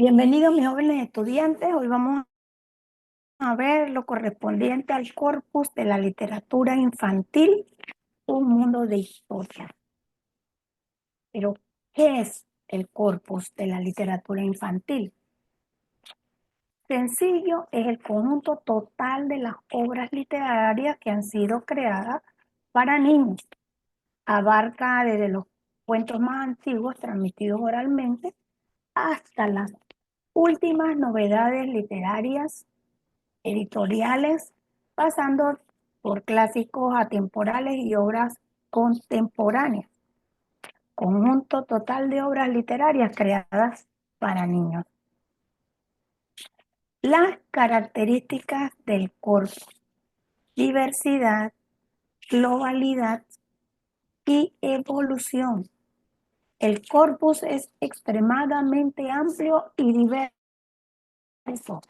Bienvenidos mis jóvenes estudiantes. Hoy vamos a ver lo correspondiente al corpus de la literatura infantil, un mundo de historia. Pero, ¿qué es el corpus de la literatura infantil? Sencillo, es el conjunto total de las obras literarias que han sido creadas para niños. Abarca desde los cuentos más antiguos transmitidos oralmente hasta las últimas novedades literarias editoriales, pasando por clásicos atemporales y obras contemporáneas, conjunto total de obras literarias creadas para niños. Las características del corpus: diversidad, globalidad y evolución. El corpus es extremadamente amplio y diverso.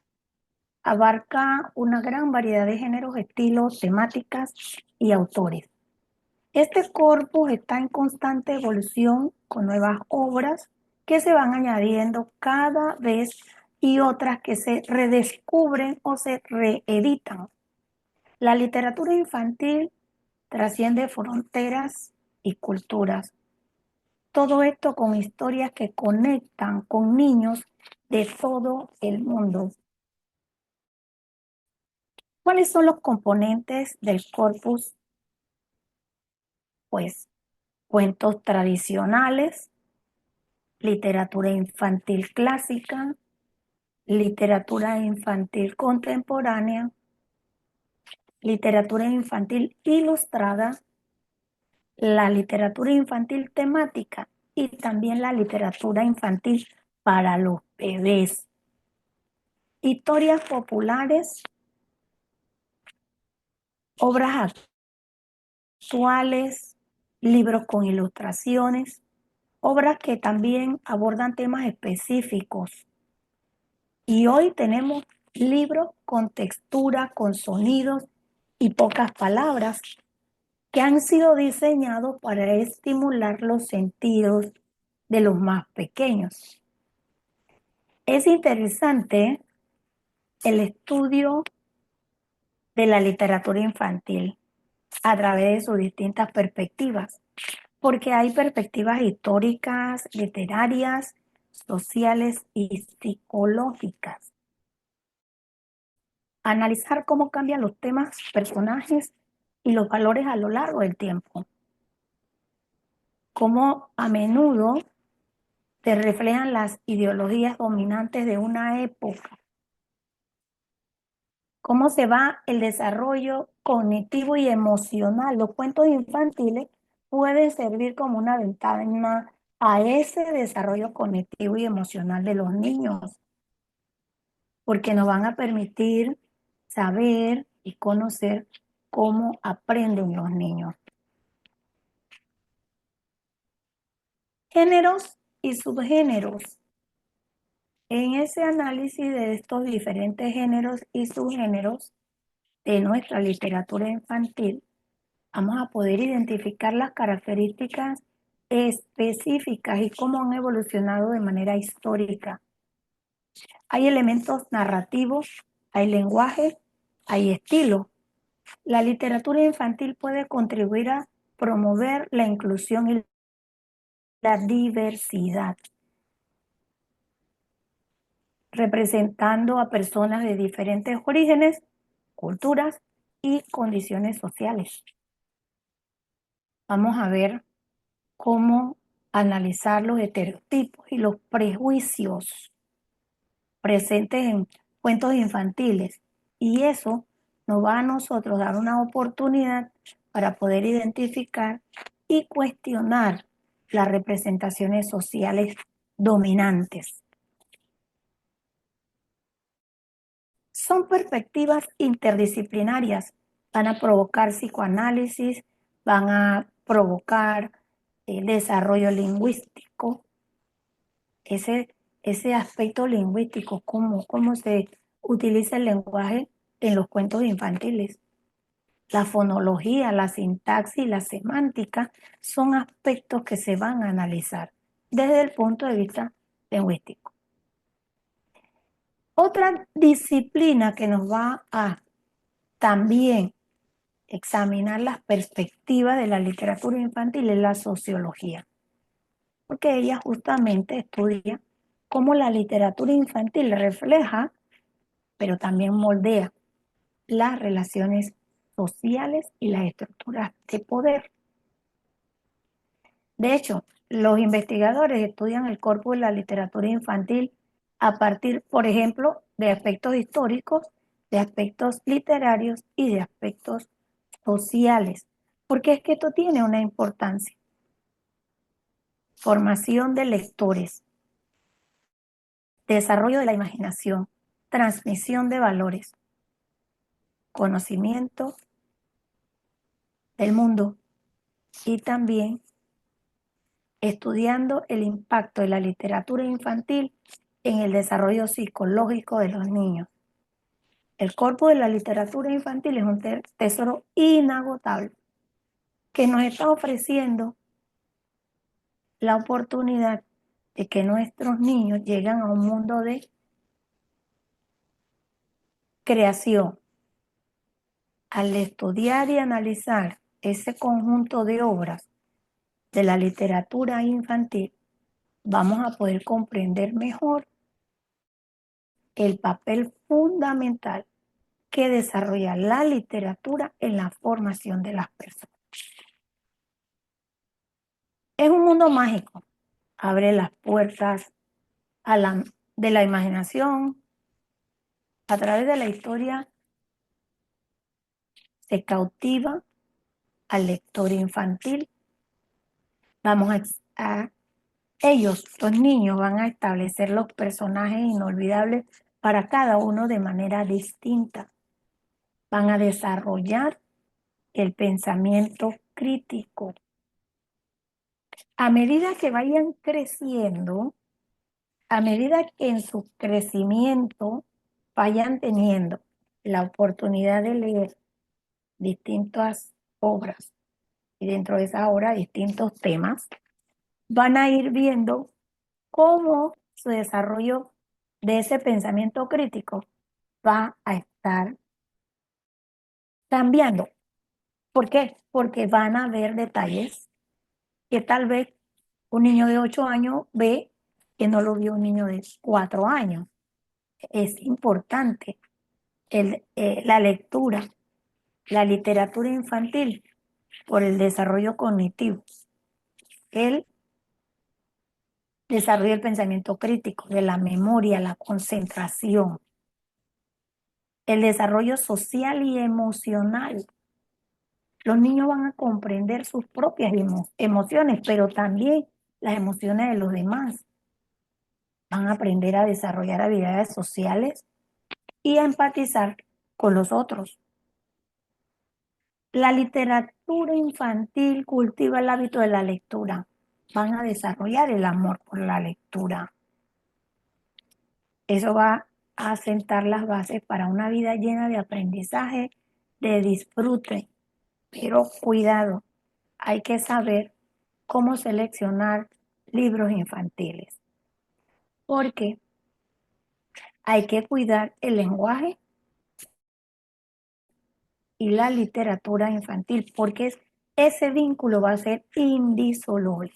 Abarca una gran variedad de géneros, estilos, temáticas y autores. Este corpus está en constante evolución con nuevas obras que se van añadiendo cada vez y otras que se redescubren o se reeditan. La literatura infantil trasciende fronteras y culturas. Todo esto con historias que conectan con niños de todo el mundo. ¿Cuáles son los componentes del corpus? Pues cuentos tradicionales, literatura infantil clásica, literatura infantil contemporánea, literatura infantil ilustrada, la literatura infantil temática y también la literatura infantil para los bebés. Historias populares, obras actuales, libros con ilustraciones, obras que también abordan temas específicos. Y hoy tenemos libros con textura, con sonidos y pocas palabras que han sido diseñados para estimular los sentidos de los más pequeños. Es interesante el estudio de la literatura infantil a través de sus distintas perspectivas, porque hay perspectivas históricas, literarias, sociales y psicológicas. Analizar cómo cambian los temas, personajes y los valores a lo largo del tiempo. Cómo a menudo se reflejan las ideologías dominantes de una época. Cómo se va el desarrollo cognitivo y emocional. Los cuentos infantiles pueden servir como una ventana a ese desarrollo cognitivo y emocional de los niños, porque nos van a permitir saber y conocer cómo aprenden los niños. Géneros y subgéneros. En ese análisis de estos diferentes géneros y subgéneros de nuestra literatura infantil, vamos a poder identificar las características específicas y cómo han evolucionado de manera histórica. Hay elementos narrativos, hay lenguaje, hay estilo. La literatura infantil puede contribuir a promover la inclusión y la diversidad, representando a personas de diferentes orígenes, culturas y condiciones sociales. Vamos a ver cómo analizar los estereotipos y los prejuicios presentes en cuentos infantiles. Y eso nos va a nosotros dar una oportunidad para poder identificar y cuestionar las representaciones sociales dominantes. Son perspectivas interdisciplinarias, van a provocar psicoanálisis, van a provocar el desarrollo lingüístico, ese aspecto lingüístico, cómo se utiliza el lenguaje en los cuentos infantiles. La fonología, la sintaxis y la semántica son aspectos que se van a analizar desde el punto de vista lingüístico. Otra disciplina que nos va a también examinar las perspectivas de la literatura infantil es la sociología, porque ella justamente estudia cómo la literatura infantil refleja, pero también moldea las relaciones sociales y las estructuras de poder. De hecho, los investigadores estudian el corpus de la literatura infantil a partir, por ejemplo, de aspectos históricos, de aspectos literarios y de aspectos sociales, porque es que esto tiene una importancia. Formación de lectores, desarrollo de la imaginación, transmisión de valores, conocimiento del mundo y también estudiando el impacto de la literatura infantil en el desarrollo psicológico de los niños. El corpus de la literatura infantil es un tesoro inagotable que nos está ofreciendo la oportunidad de que nuestros niños lleguen a un mundo de creación. Al estudiar y analizar ese conjunto de obras de la literatura infantil, vamos a poder comprender mejor el papel fundamental que desarrolla la literatura en la formación de las personas. Es un mundo mágico, abre las puertas de la imaginación. A través de la historia se cautiva al lector infantil. Ellos, los niños, van a establecer los personajes inolvidables para cada uno de manera distinta. Van a desarrollar el pensamiento crítico. A medida que vayan creciendo, a medida que en su crecimiento vayan teniendo la oportunidad de leer distintas obras y dentro de esa obra distintos temas, van a ir viendo cómo su desarrollo de ese pensamiento crítico va a estar cambiando. ¿Por qué? Porque van a ver detalles que tal vez un niño de 8 años ve que no lo vio un niño de 4 años. Es importante la lectura, la literatura infantil por el desarrollo cognitivo, el desarrollo del pensamiento crítico, de la memoria, la concentración, el desarrollo social y emocional. Los niños van a comprender sus propias emociones, pero también las emociones de los demás. Van a aprender a desarrollar habilidades sociales y a empatizar con los otros. La literatura infantil cultiva el hábito de la lectura. Van a desarrollar el amor por la lectura. Eso va a sentar las bases para una vida llena de aprendizaje, de disfrute. Pero cuidado, hay que saber cómo seleccionar libros infantiles, porque hay que cuidar el lenguaje y la literatura infantil, porque ese vínculo va a ser indisoluble,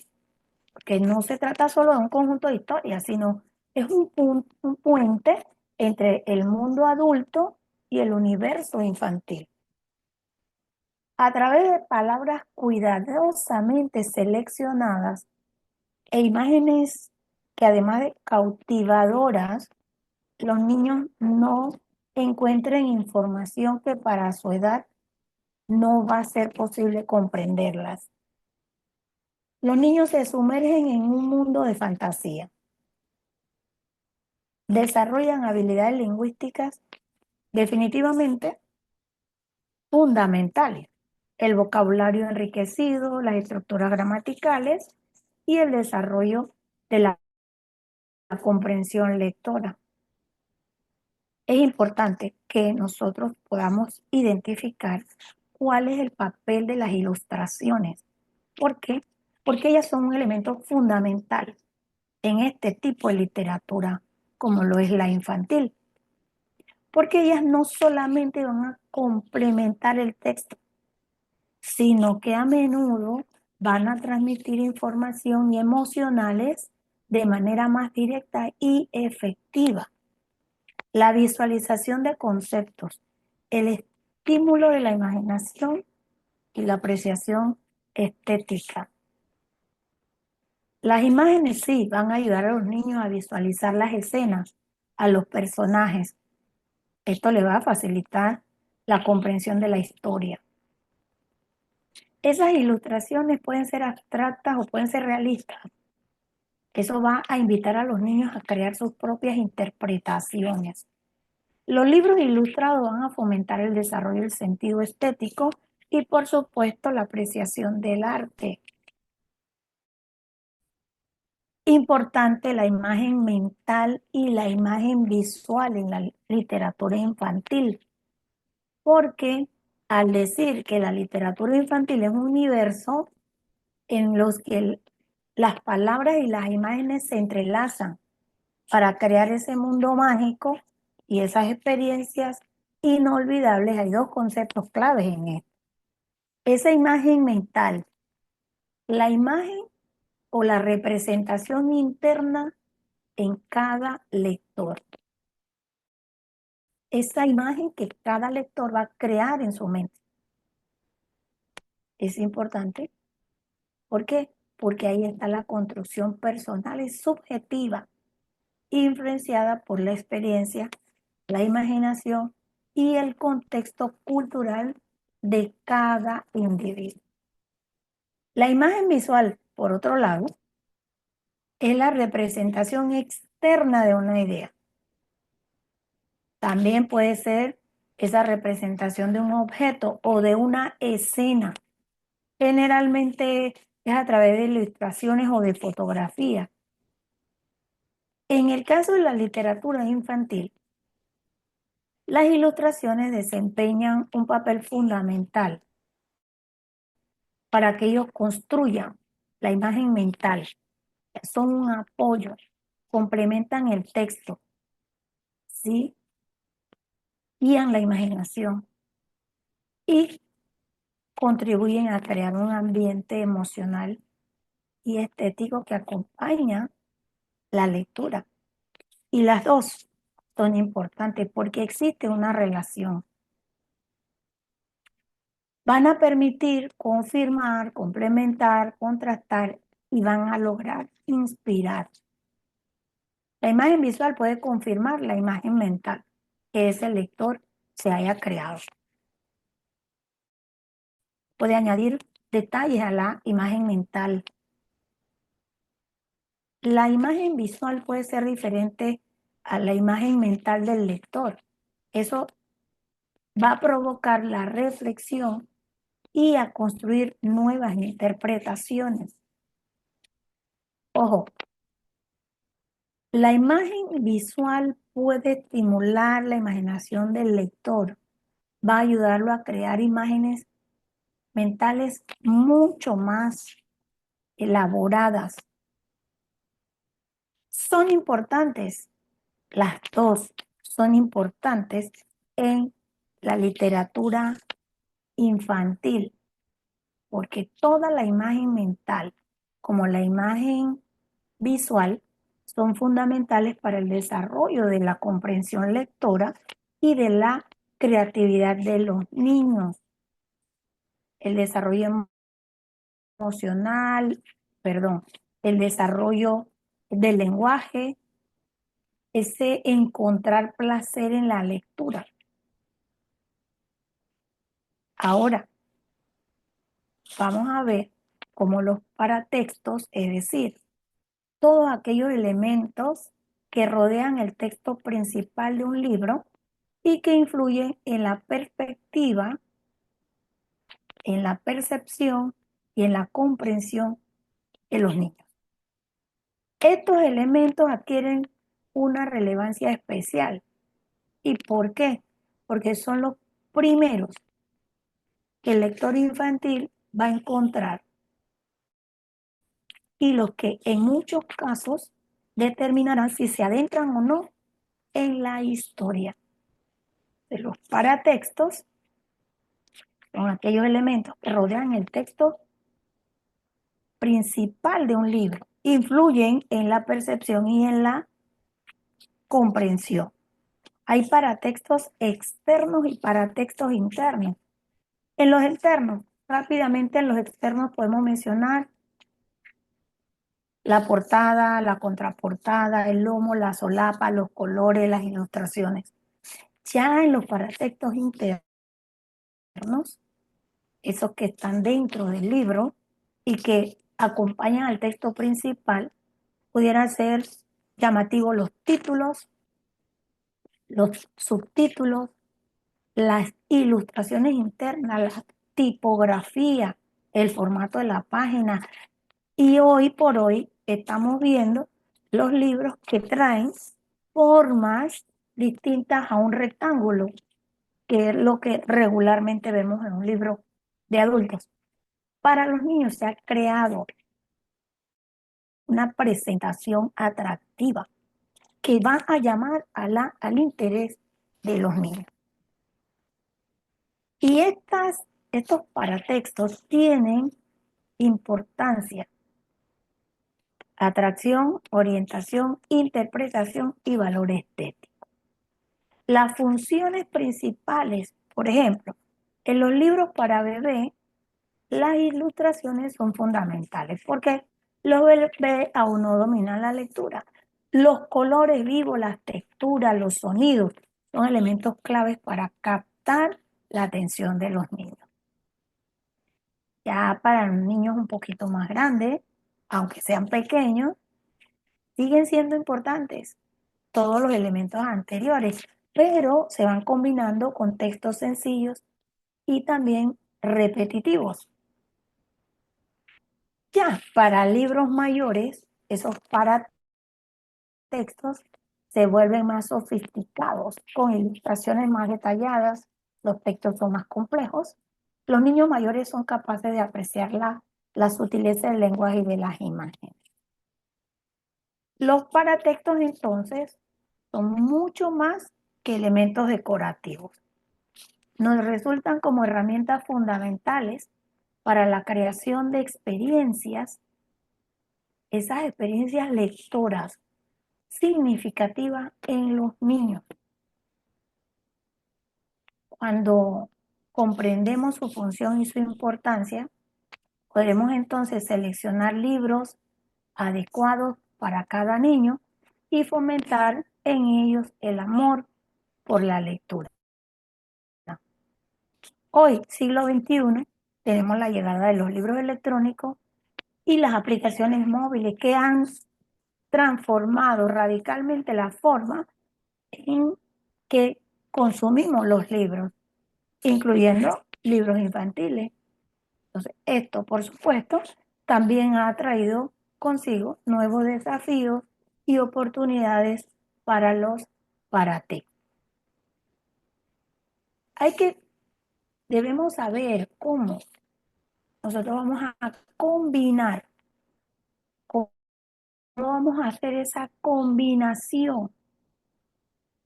porque no se trata solo de un conjunto de historias, sino es un puente entre el mundo adulto y el universo infantil. A través de palabras cuidadosamente seleccionadas e imágenes que además de cautivadoras, los niños no encuentren información que para su edad no va a ser posible comprenderlas. Los niños se sumergen en un mundo de fantasía. Desarrollan habilidades lingüísticas definitivamente fundamentales. El vocabulario enriquecido, las estructuras gramaticales y el desarrollo de la comprensión lectora. Es importante que nosotros podamos identificar cuál es el papel de las ilustraciones. ¿Por qué? Porque ellas son un elemento fundamental en este tipo de literatura, como lo es la infantil. porque ellas no solamente van a complementar el texto, sino que a menudo van a transmitir información y emocionales de manera más directa y efectiva. La visualización de conceptos, el estímulo de la imaginación y la apreciación estética. Las imágenes sí van a ayudar a los niños a visualizar las escenas, a los personajes. Esto le va a facilitar la comprensión de la historia. Esas ilustraciones pueden ser abstractas o pueden ser realistas. Eso va a invitar a los niños a crear sus propias interpretaciones. Los libros ilustrados van a fomentar el desarrollo del sentido estético y, por supuesto, la apreciación del arte. Importante la imagen mental y la imagen visual en la literatura infantil, porque al decir que la literatura infantil es un universo en los que las palabras y las imágenes se entrelazan para crear ese mundo mágico y esas experiencias inolvidables, hay dos conceptos claves en esto. Esa imagen mental, la imagen o la representación interna en cada lector. Esa imagen que cada lector va a crear en su mente. Es importante. ¿Por qué? Porque ahí está la construcción personal y subjetiva, influenciada por la experiencia, la imaginación y el contexto cultural de cada individuo. La imagen visual, por otro lado, es la representación externa de una idea. También puede ser esa representación de un objeto o de una escena. Generalmente es a través de ilustraciones o de fotografías. En el caso de la literatura infantil, las ilustraciones desempeñan un papel fundamental para que ellos construyan la imagen mental. Son un apoyo, complementan el texto, ¿sí? Guían la imaginación y contribuyen a crear un ambiente emocional y estético que acompaña la lectura. Y las dos son importantes porque existe una relación. Van a permitir confirmar, complementar, contrastar y van a lograr inspirar. La imagen visual puede confirmar la imagen mental que ese lector se haya creado. Puede añadir detalles a la imagen mental. La imagen visual puede ser diferente a la imagen mental del lector. Eso va a provocar la reflexión y a construir nuevas interpretaciones. Ojo, la imagen visual puede estimular la imaginación del lector, va a ayudarlo a crear imágenes mentales mucho más elaboradas. Son importantes, las dos son importantes en la literatura infantil, porque toda la imagen mental como la imagen visual son fundamentales para el desarrollo de la comprensión lectora y de la creatividad de los niños. El desarrollo emocional, perdón, el desarrollo del lenguaje, ese encontrar placer en la lectura. Ahora, vamos a ver cómo los paratextos, es decir, todos aquellos elementos que rodean el texto principal de un libro y que influyen en la perspectiva, en la percepción y en la comprensión de los niños. Estos elementos adquieren una relevancia especial. ¿Y por qué? Porque son los primeros que el lector infantil va a encontrar y los que en muchos casos determinarán si se adentran o no en la historia. de los paratextos son aquellos elementos que rodean el texto principal de un libro, influyen en la percepción y en la comprensión. Hay paratextos externos y paratextos internos. En los externos, rápidamente en los externos podemos mencionar la portada, la contraportada, el lomo, la solapa, los colores, las ilustraciones. Ya en los paratextos internos, esos que están dentro del libro y que acompañan al texto principal, pudieran ser llamativos los títulos, los subtítulos, las ilustraciones internas, la tipografía, el formato de la página. Y hoy por hoy estamos viendo los libros que traen formas distintas a un rectángulo, que es lo que regularmente vemos en un libro de adultos. Para los niños se ha creado una presentación atractiva que va a llamar al interés de los niños. Y estos paratextos tienen importancia, atracción, orientación, interpretación y valor estético. Las funciones principales, por ejemplo, en los libros para bebé, las ilustraciones son fundamentales porque los bebés aún no dominan la lectura. Los colores vivos, las texturas, los sonidos son elementos claves para captar la atención de los niños. Ya para los niños un poquito más grandes, aunque sean pequeños, siguen siendo importantes todos los elementos anteriores, pero se van combinando con textos sencillos y también repetitivos. Ya para libros mayores, esos paratextos se vuelven más sofisticados, con ilustraciones más detalladas, los textos son más complejos. Los niños mayores son capaces de apreciar la sutileza del lenguaje y de las imágenes. Los paratextos entonces son mucho más que elementos decorativos. Nos resultan como herramientas fundamentales para la creación de experiencias, esas experiencias lectoras significativas en los niños. Cuando comprendemos su función y su importancia, podremos entonces seleccionar libros adecuados para cada niño y fomentar en ellos el amor por la lectura. Hoy, siglo XXI, tenemos la llegada de los libros electrónicos y las aplicaciones móviles que han transformado radicalmente la forma en que consumimos los libros, incluyendo libros infantiles. Entonces, esto, por supuesto, también ha traído consigo nuevos desafíos y oportunidades para los paratextos. Debemos saber cómo nosotros vamos a combinar, cómo vamos a hacer esa combinación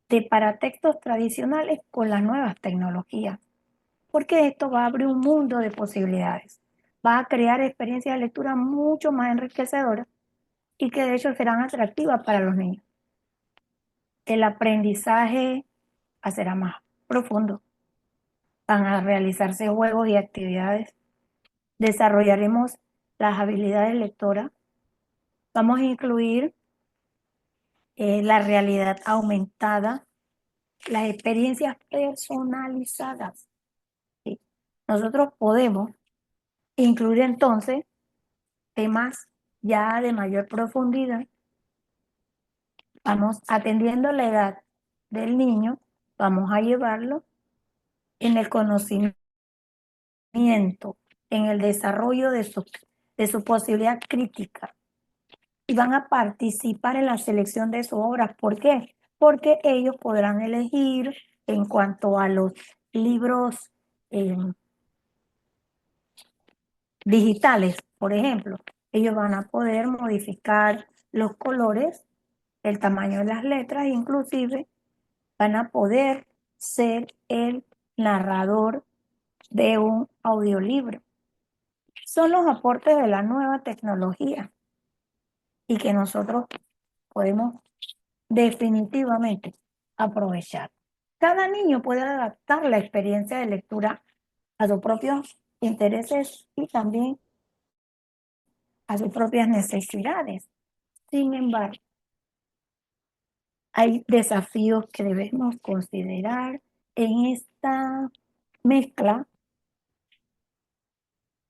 de paratextos tradicionales con las nuevas tecnologías, porque esto va a abrir un mundo de posibilidades, va a crear experiencias de lectura mucho más enriquecedoras y que de hecho serán atractivas para los niños. El aprendizaje será más profundo, van a realizarse juegos y actividades, desarrollaremos las habilidades lectoras, vamos a incluir la realidad aumentada, las experiencias personalizadas. ¿Sí? Nosotros podemos incluir entonces temas ya de mayor profundidad. Vamos atendiendo la edad del niño, vamos a llevarlo en el conocimiento, en el desarrollo de su posibilidad crítica y van a participar en la selección de sus obras. ¿Por qué? Porque ellos podrán elegir en cuanto a los libros digitales, por ejemplo. Ellos van a poder modificar los colores, el tamaño de las letras, inclusive van a poder ser el narrador de un audiolibro. Son los aportes de la nueva tecnología y que nosotros podemos definitivamente aprovechar. Cada niño puede adaptar la experiencia de lectura a sus propios intereses y también a sus propias necesidades. Sin embargo, hay desafíos que debemos considerar en esta mezcla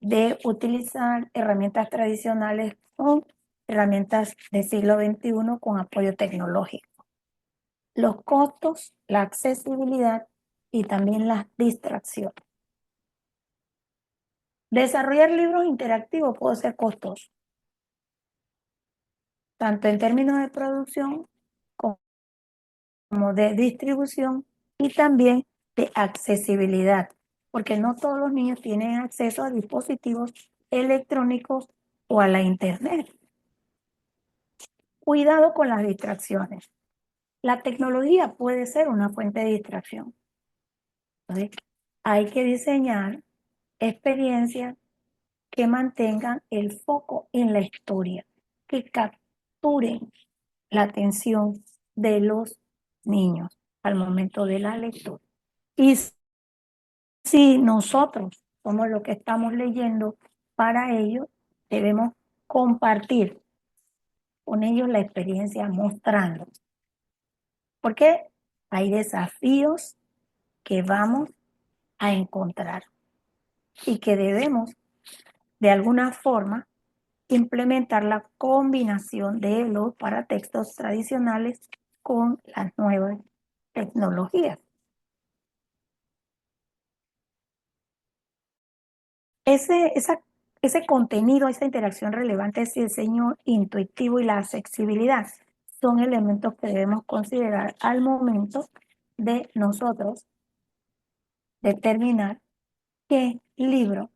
de utilizar herramientas tradicionales con herramientas del siglo XXI con apoyo tecnológico. Los costos, la accesibilidad y también las distracciones. Desarrollar libros interactivos puede ser costoso, tanto en términos de producción como de distribución y también de accesibilidad, porque no todos los niños tienen acceso a dispositivos electrónicos o a la internet. Cuidado con las distracciones. La tecnología puede ser una fuente de distracción. Entonces, hay que diseñar experiencias que mantengan el foco en la historia, que capturen la atención de los niños al momento de la lectura. Y si nosotros somos los que estamos leyendo para ellos, debemos compartir con ellos la experiencia mostrando. Porque hay desafíos que vamos a encontrar y que debemos de alguna forma implementar la combinación de los paratextos tradicionales con las nuevas tecnologías. Ese contenido, esa interacción relevante, ese diseño intuitivo y la accesibilidad son elementos que debemos considerar al momento de nosotros determinar qué libro,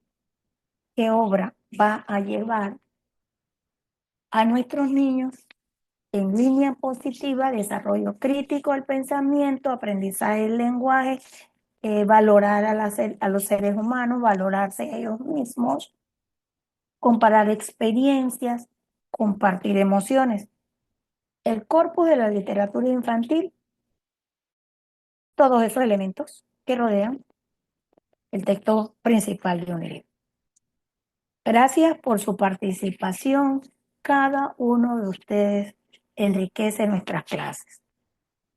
qué obra va a llevar a nuestros niños en línea positiva, desarrollo crítico del pensamiento, aprendizaje del lenguaje, valorar a los seres humanos, valorarse ellos mismos, comparar experiencias, compartir emociones. El corpus de la literatura infantil, todos esos elementos que rodean el texto principal de un libro. Gracias por su participación. Cada uno de ustedes enriquece nuestras clases.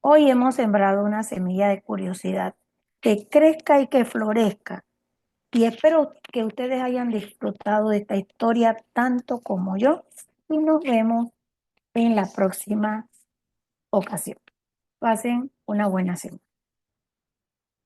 Hoy hemos sembrado una semilla de curiosidad que crezca y que florezca. Y espero que ustedes hayan disfrutado de esta historia tanto como yo. Y nos vemos en la próxima ocasión. Pasen una buena semana.